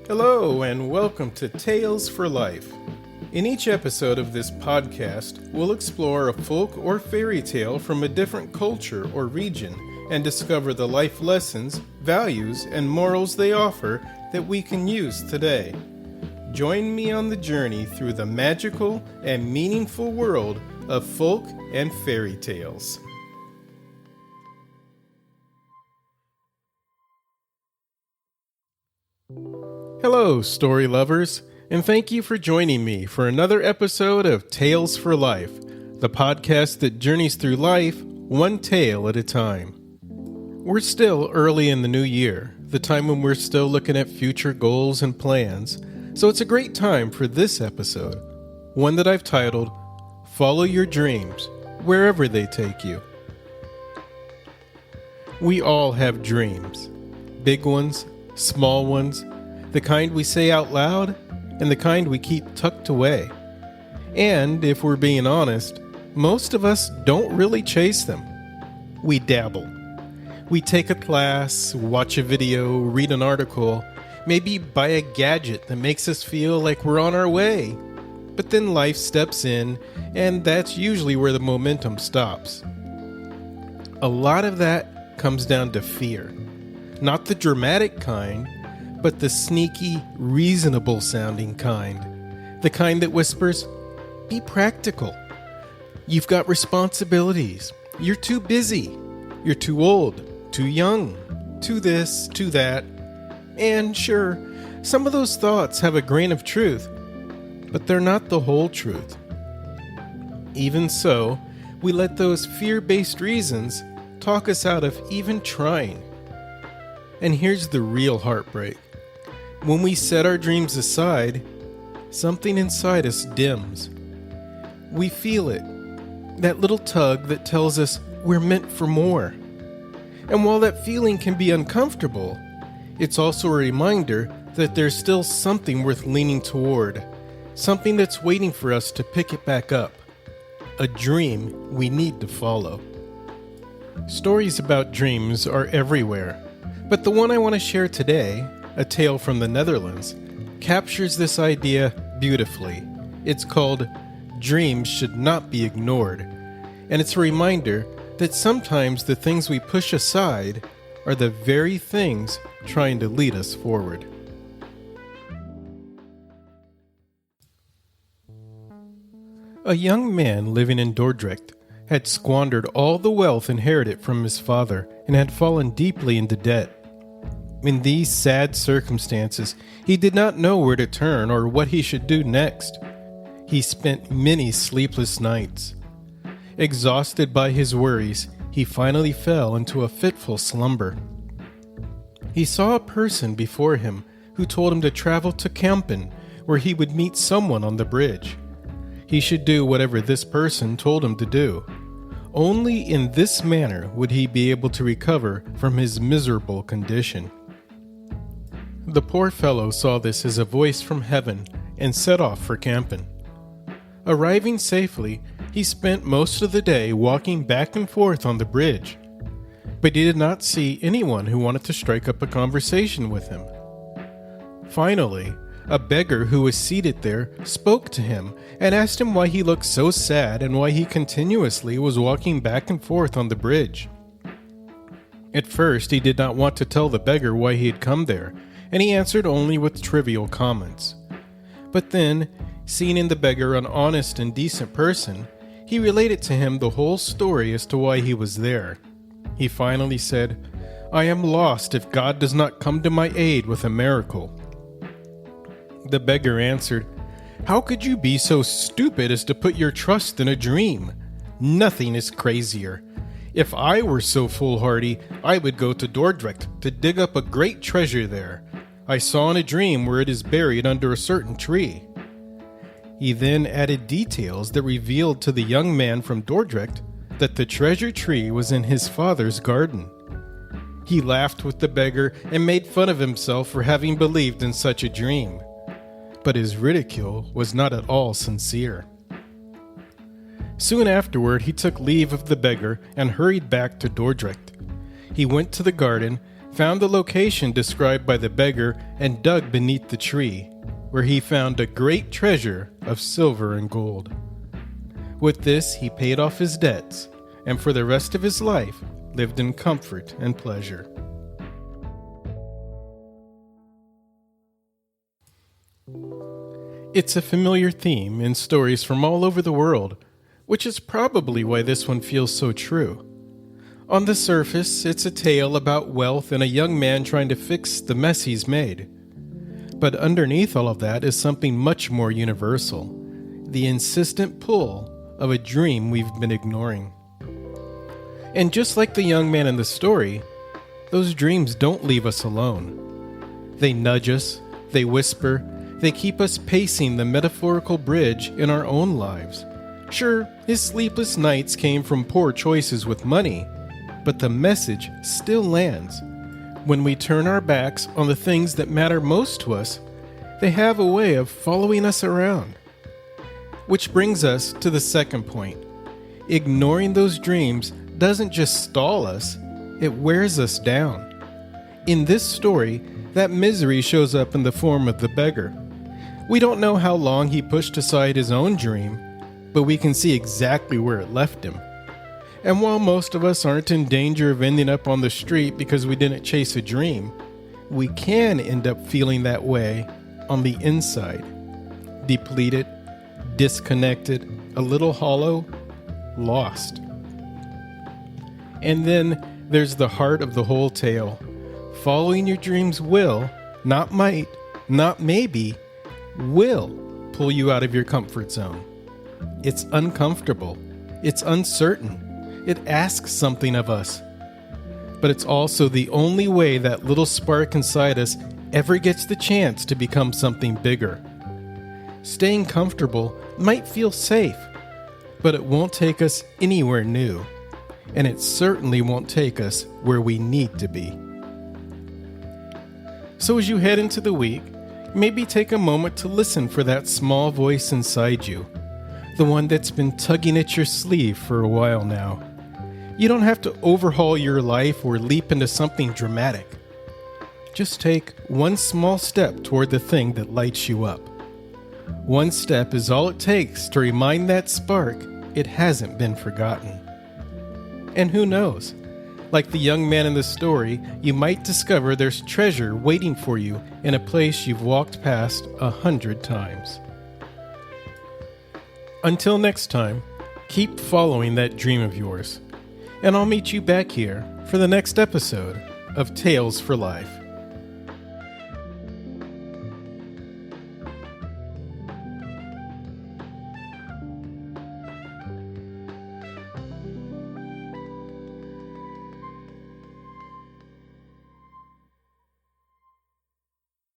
Hello, and welcome to Tales for Life. In each episode of this podcast, we'll explore a folk or fairy tale from a different culture or region and discover the life lessons, values, and morals they offer that we can use today. Join me on the journey through the magical and meaningful world of folk and fairy tales. Hello, story lovers, and thank you for joining me for another episode of Tales for Life, the podcast that journeys through life one tale at a time. We're still early in the new year, the time when we're still looking at future goals and plans, so it's a great time for this episode, one that I've titled, Follow Your Dreams, Wherever They Take You. We all have dreams, big ones, small ones, the kind we say out loud, and the kind we keep tucked away. And, if we're being honest, most of us don't really chase them. We dabble. We take a class, watch a video, read an article, maybe buy a gadget that makes us feel like we're on our way. But then life steps in, and that's usually where the momentum stops. A lot of that comes down to fear. Not the dramatic kind, but the sneaky, reasonable-sounding kind. The kind that whispers, be practical. You've got responsibilities. You're too busy. You're too old, too young, too this, too that. And sure, some of those thoughts have a grain of truth, but they're not the whole truth. Even so, we let those fear-based reasons talk us out of even trying. And here's the real heartbreak. When we set our dreams aside, something inside us dims. We feel it, that little tug that tells us we're meant for more. And while that feeling can be uncomfortable, it's also a reminder that there's still something worth leaning toward, something that's waiting for us to pick it back up, a dream we need to follow. Stories about dreams are everywhere, but the one I want to share today, a tale from the Netherlands, captures this idea beautifully. It's called Dreams Should Not Be Ignored, and it's a reminder that sometimes the things we push aside are the very things trying to lead us forward. A young man living in Dordrecht had squandered all the wealth inherited from his father and had fallen deeply into debt. In these sad circumstances, he did not know where to turn or what he should do next. He spent many sleepless nights. Exhausted by his worries, he finally fell into a fitful slumber. He saw a person before him who told him to travel to Kampen, where he would meet someone on the bridge. He should do whatever this person told him to do. Only in this manner would he be able to recover from his miserable condition. The poor fellow saw this as a voice from heaven and set off for Kampen. Arriving safely, he spent most of the day walking back and forth on the bridge, but he did not see anyone who wanted to strike up a conversation with him. Finally, a beggar who was seated there spoke to him and asked him why he looked so sad and why he continuously was walking back and forth on the bridge. At first, he did not want to tell the beggar why he had come there, and he answered only with trivial comments. But then, seeing in the beggar an honest and decent person, he related to him the whole story as to why he was there. He finally said, I am lost if God does not come to my aid with a miracle. The beggar answered, How could you be so stupid as to put your trust in a dream? Nothing is crazier. If I were so foolhardy, I would go to Dordrecht to dig up a great treasure there. I saw in a dream where it is buried under a certain tree. He then added details that revealed to the young man from Dordrecht that the treasure tree was in his father's garden. He laughed with the beggar and made fun of himself for having believed in such a dream. But his ridicule was not at all sincere. Soon afterward, he took leave of the beggar and hurried back to Dordrecht. He went to the garden, found the location described by the beggar and dug beneath the tree, where he found a great treasure of silver and gold. With this, he paid off his debts, and for the rest of his life lived in comfort and pleasure. It's a familiar theme in stories from all over the world, which is probably why this one feels so true. On the surface, it's a tale about wealth and a young man trying to fix the mess he's made. But underneath all of that is something much more universal, the insistent pull of a dream we've been ignoring. And just like the young man in the story, those dreams don't leave us alone. They nudge us, they whisper, they keep us pacing the metaphorical bridge in our own lives. Sure, his sleepless nights came from poor choices with money, but the message still lands. When we turn our backs on the things that matter most to us, they have a way of following us around. Which brings us to the second point. Ignoring those dreams doesn't just stall us, it wears us down. In this story, that misery shows up in the form of the beggar. We don't know how long he pushed aside his own dream, but we can see exactly where it left him. And while most of us aren't in danger of ending up on the street because we didn't chase a dream, we can end up feeling that way on the inside. Depleted, disconnected, a little hollow, lost. And then there's the heart of the whole tale. Following your dreams will, not might, not maybe, will pull you out of your comfort zone. It's uncomfortable. It's uncertain. It asks something of us. But it's also the only way that little spark inside us ever gets the chance to become something bigger. Staying comfortable might feel safe, but it won't take us anywhere new. And it certainly won't take us where we need to be. So as you head into the week, maybe take a moment to listen for that small voice inside you, the one that's been tugging at your sleeve for a while now. You don't have to overhaul your life or leap into something dramatic. Just take one small step toward the thing that lights you up. One step is all it takes to remind that spark it hasn't been forgotten. And who knows? Like the young man in the story, you might discover there's treasure waiting for you in a place you've walked past 100 times. Until next time, keep following that dream of yours. And I'll meet you back here for the next episode of Tales for Life.